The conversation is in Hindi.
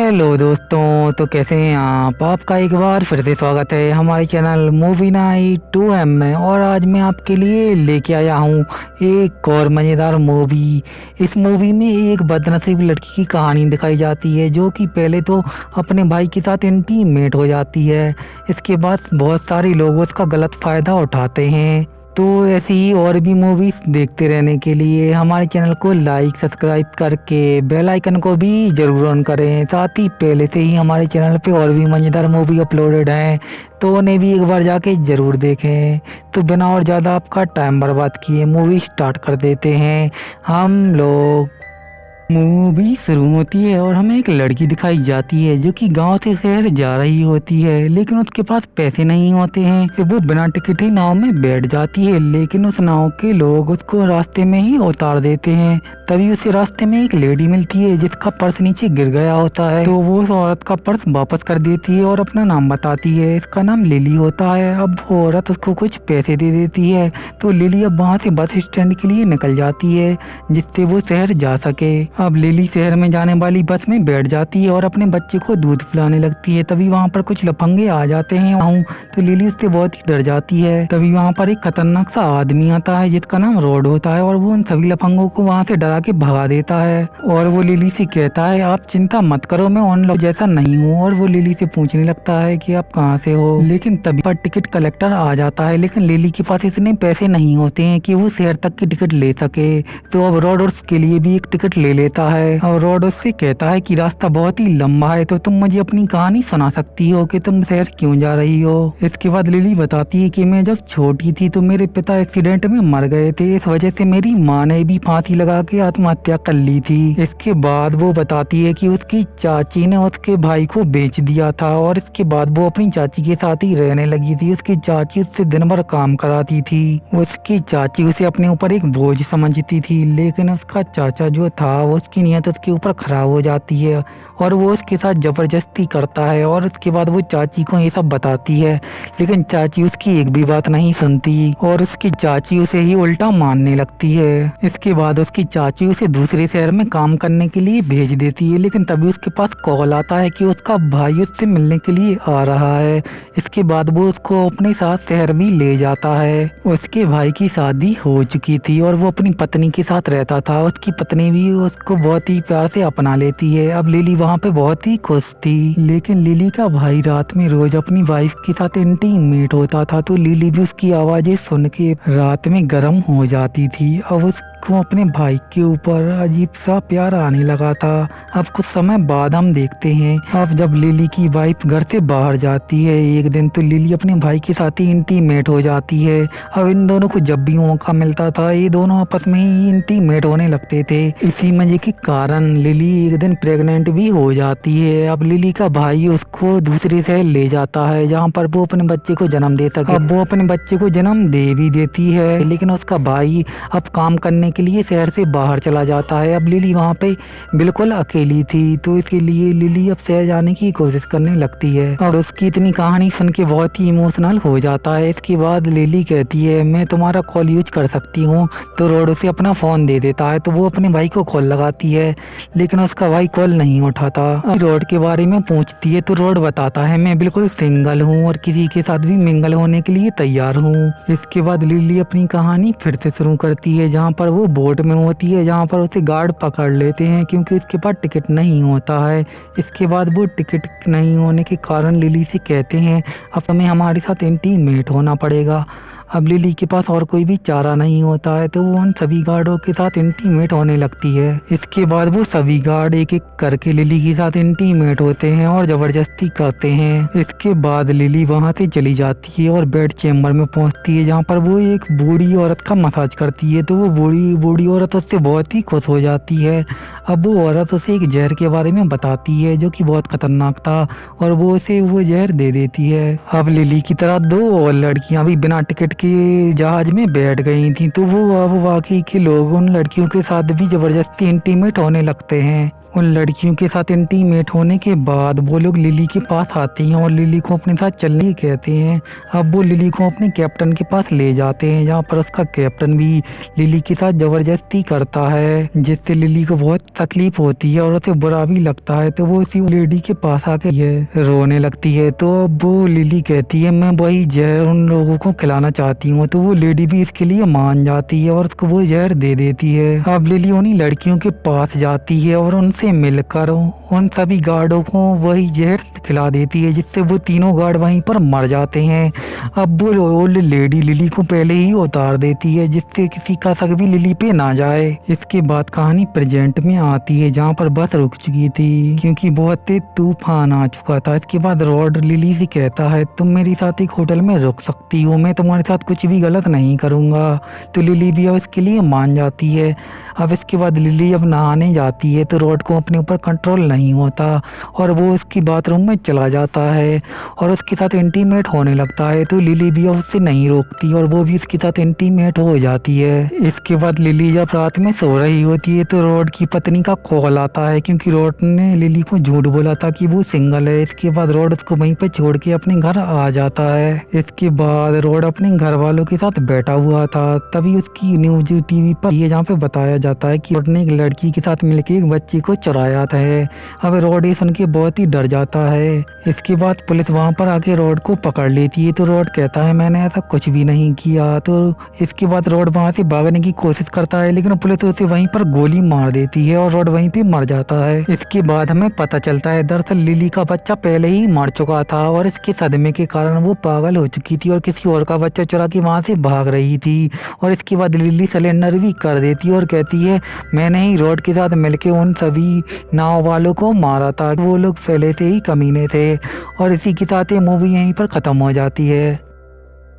हेलो दोस्तों, तो कैसे हैं आप। आपका एक बार फिर से स्वागत है हमारे चैनल मूवी नाइट 2M में। और आज मैं आपके लिए लेके आया हूँ एक और मज़ेदार मूवी। इस मूवी में एक बदनसीब लड़की की कहानी दिखाई जाती है जो कि पहले तो अपने भाई के साथ इंटीमेट हो जाती है। इसके बाद बहुत सारे लोग उसका गलत फ़ायदा उठाते हैं। तो ऐसी ही और भी मूवीज देखते रहने के लिए हमारे चैनल को लाइक सब्सक्राइब करके बेल आइकन को भी जरूर ऑन करें। साथ ही पहले से ही हमारे चैनल पे और भी मज़ेदार मूवी अपलोडेड हैं, तो उन्हें भी एक बार जाके ज़रूर देखें। तो बिना और ज़्यादा आपका टाइम बर्बाद किए मूवी स्टार्ट कर देते हैं हम लोग। मूवी शुरू होती है और हमें एक लड़की दिखाई जाती है जो कि गांव से शहर जा रही होती है, लेकिन उसके पास पैसे नहीं होते हैं। तो वो बिना टिकट ही नाव में बैठ जाती है, लेकिन उस नाव के लोग उसको रास्ते में ही उतार देते हैं। तभी उसे रास्ते में एक लेडी मिलती है जिसका पर्स नीचे गिर गया होता है। तो वो उस औरत का पर्स वापस कर देती है और अपना नाम बताती है। इसका नाम लिली होता है। अब वो औरत उसको कुछ पैसे दे देती है, तो लिली अब वहाँ से बस स्टैंड के लिए निकल जाती है जिससे वो शहर जा सके। अब लिली शहर में जाने वाली बस में बैठ जाती है और अपने बच्चे को दूध पिलाने लगती है। तभी वहाँ पर कुछ लफंगे आ जाते हैं तो लिली उससे बहुत ही डर जाती है। तभी वहाँ पर एक खतरनाक सा आदमी आता है जिसका नाम रॉड होता है और वो उन सभी लफंगों को वहाँ से डरा के भगा देता है। और वो लिली से कहता है, आप चिंता मत करो, मैं उन लोग जैसा नहीं हूँ। और वो लिली से पूछने लगता है कि आप कहाँ से हो। लेकिन तभी पर टिकट कलेक्टर आ जाता है, लेकिन लिली के पास इतने पैसे नहीं होते हैं कि वो शहर तक की टिकट ले सके। तो अब रॉड उसके लिए भी एक टिकट ले लेता है और रॉड उससे कहता है कि रास्ता बहुत ही लंबा है, तो तुम मुझे अपनी कहानी सुना सकती हो कि तुम शहर क्यों जा रही हो। इसके बाद लिली बताती है कि मैं जब छोटी थी तो मेरे पिता एक्सीडेंट में मर गए थे, इस वजह से मेरी माँ ने भी फांसी लगा के आत्महत्या कर ली थी। इसके बाद वो बताती है कि उसकी चाची ने उसके भाई को बेच दिया था और इसके बाद वो अपनी चाची के साथ ही रहने लगी थी। उसकी चाची उससे दिन भर काम कराती थी। उसकी चाची उसे अपने ऊपर एक बोझ समझती थी, लेकिन उसका चाचा जो था उसकी नियत उसके ऊपर खराब हो जाती है और वो उसके साथ जबरदस्ती करता है। और उसके बाद वो चाची को ये सब बताती है, लेकिन चाची उसकी एक भी बात नहीं सुनती और उसकी चाची उसे ही उल्टा मानने लगती है। इसके बाद उसकी चाची उसे दूसरे शहर में काम करने के लिए भेज देती है, लेकिन तभी उसके पास कॉल आता है कि उसका भाई उससे मिलने के लिए आ रहा है। इसके बाद वो उसको अपने साथ शहर भी ले जाता है। उसके भाई की शादी हो चुकी थी और वो अपनी पत्नी के साथ रहता था। उसकी पत्नी भी उसको बहुत ही प्यार से अपना लेती है। अब लिली वहाँ पे बहुत ही खुश थी, लेकिन लिली का भाई रात में रोज अपनी वाइफ के साथ इंटीमेट होता था, तो लिली भी उसकी आवाजें सुन के रात में गर्म हो जाती थी। अब उसको अपने भाई के ऊपर अजीब सा प्यार आने लगा था। अब कुछ समय बाद हम देखते हैं, अब जब लिली की वाइफ घर से बाहर जाती है एक दिन, तो लिली अपने भाई के साथ ही इंटीमेट हो जाती है। अब इन दोनों को जब भी मौका मिलता था ये दोनों आपस में ही इंटीमेट होने लगते थे। इसी मजे के कारण लिली एक दिन प्रेग्नेंट भी हो जाती है। अब लिली का भाई उसको दूसरे शहर ले जाता है जहाँ पर वो अपने बच्चे को जन्म दे सके। अब वो अपने बच्चे को जन्म दे भी देती है, लेकिन उसका भाई अब काम करने के लिए शहर से बाहर चला जाता है। अब लिली वहाँ पे बिल्कुल अकेली थी, तो इसके लिए लिली अब शहर जाने की कोशिश करने लगती है और उसकी इतनी कहानी सुन के बहुत ही इमोशनल हो जाता है। इसके बाद लिली कहती है, मैं तुम्हारा कॉल यूज कर सकती हूँ। तो रॉड उसे अपना फोन दे देता है, तो वो अपने भाई को कॉल लगाती है, लेकिन उसका भाई कॉल नहीं उठाता। रॉड के बारे में पूछती है तो रॉड बताता है, मैं बिल्कुल सिंगल हूँ और किसी के साथ भी मिंगल होने के लिए तैयार हूँ। इसके बाद लिली अपनी कहानी फिर से शुरू करती है, जहाँ पर वो बोट में होती है, जहाँ पर उसे गार्ड पकड़ लेते हैं क्योंकि उसके पास टिकट नहीं होता है। इसके बाद वो टिकट नहीं होने के कारण लिली से कहते हैं, अब हमें हमारे साथ इंटीमेट होना पड़ेगा। अब लिली के पास और कोई भी चारा नहीं होता है, तो वो उन सभी गार्डों के साथ इंटीमेट होने लगती है। इसके बाद वो सभी गार्ड एक एक करके लिली के साथ इंटीमेट होते हैं और जबरदस्ती करते हैं। इसके बाद लिली वहाँ से चली जाती है और बेड चेम्बर में पहुँचती है, जहाँ पर वो एक बूढ़ी औरत का मसाज करती है। तो वो बूढ़ी औरत उससे बहुत ही खुश हो जाती है। अब वो औरत उसे एक जहर के बारे में बताती है जो कि बहुत खतरनाक था और वो उसे वो जहर दे देती है। अब लिली की तरह दो और लड़कियां भी बिना टिकट के जहाज में बैठ गई थी, तो वो अब वाकई के लोग उन लड़कियों के साथ भी जबरदस्ती इंटीमेट होने लगते हैं। उन लड़कियों के साथ इंटीमेट होने के बाद वो लोग लिली के पास आते हैं और लिली को अपने साथ चलने कहते हैं। अब वो लिली को अपने कैप्टन के पास ले जाते हैं, जहाँ पर उसका कैप्टन भी लिली के साथ जबरदस्ती करता है, जिससे लिली को बहुत तकलीफ होती है और उसे बुरा भी लगता है। तो वो उसी लेडी के पास आके ये रोने लगती है। तो अब वो लिली कहती है मैं वही जहर उन लोगों को खिलाना चाहती हूँ। तो वो लेडी भी इसके लिए मान जाती है और उसको वो जहर दे देती है। अब लिली उन्हीं लड़कियों के पास जाती है और उनसे मिलकर उन सभी गार्डों को वही जहर खिला देती है, जिससे वो तीनों गार्ड वहीं पर मर जाते हैं। अब वो ओल्ड लेडी लिली को पहले ही उतार देती है, जिससे किसी का शक भी लिली पे ना जाए। इसके बाद कहानी प्रेजेंट में आती है, जहाँ पर बस रुक चुकी थी क्योंकि बहुत तेज तूफान आ चुका था। इसके बाद रॉड लिली से कहता है तुम मेरे साथ एक होटल में रुक सकती हो, मैं तुम्हारे साथ कुछ भी गलत नहीं करूँगा। तो लिली भी अब इसके लिए मान जाती है। अब इसके बाद लिली अब नहाने जाती है तो रॉड को अपने ऊपर कंट्रोल नहीं होता और वो उसकी बाथरूम में चला जाता है और उसके साथ इंटीमेट होने लगता है। तो लिली भी अब उससे नहीं रोकती और वो भी उसके साथ इंटीमेट हो जाती है। इसके बाद लिली जब रात में सो रही होती है तो रॉड की पत्नी का कॉल आता है, क्योंकि रॉड ने लिली को झूठ बोला था कि वो सिंगल है। इसके बाद रॉड उसको वहीं पे छोड़ के अपने घर आ जाता है। इसके बाद रॉड अपने घर वालों के साथ बैठा हुआ था, तभी उसकी न्यूज टीवी पर ये जहाँ पे बताया जाता है कि रॉड ने एक लड़की के साथ मिलकर एक बच्चे को चुराया था। अब रॉड ये सुन के बहुत ही डर जाता है। इसके बाद पुलिस वहाँ पर आके रॉड को पकड़ लेती है तो रॉड कहता है मैंने ऐसा कुछ भी नहीं किया। तो इसके बाद रॉड वहाँ से भागने की कोशिश करता है, लेकिन पुलिस उसे वहीं पर गोली मार देती है और रॉड वहीं पे मर जाता है। इसके बाद हमें पता चलता है दरअसल लिली का बच्चा पहले ही मर चुका था और इसके सदमे के कारण वो पागल हो चुकी थी और किसी और का बच्चा चुरा के वहाँ से भाग रही थी। और इसके बाद लिली सिलेंडर भी कर देती है और कहती है मैंने ही रॉड के साथ मिलके उन सभी नाव वालों को मारा था, वो लोग पहले से ही कमीने थे। और इसी के साथ ये मूवी यहीं पर खत्म हो जाती है।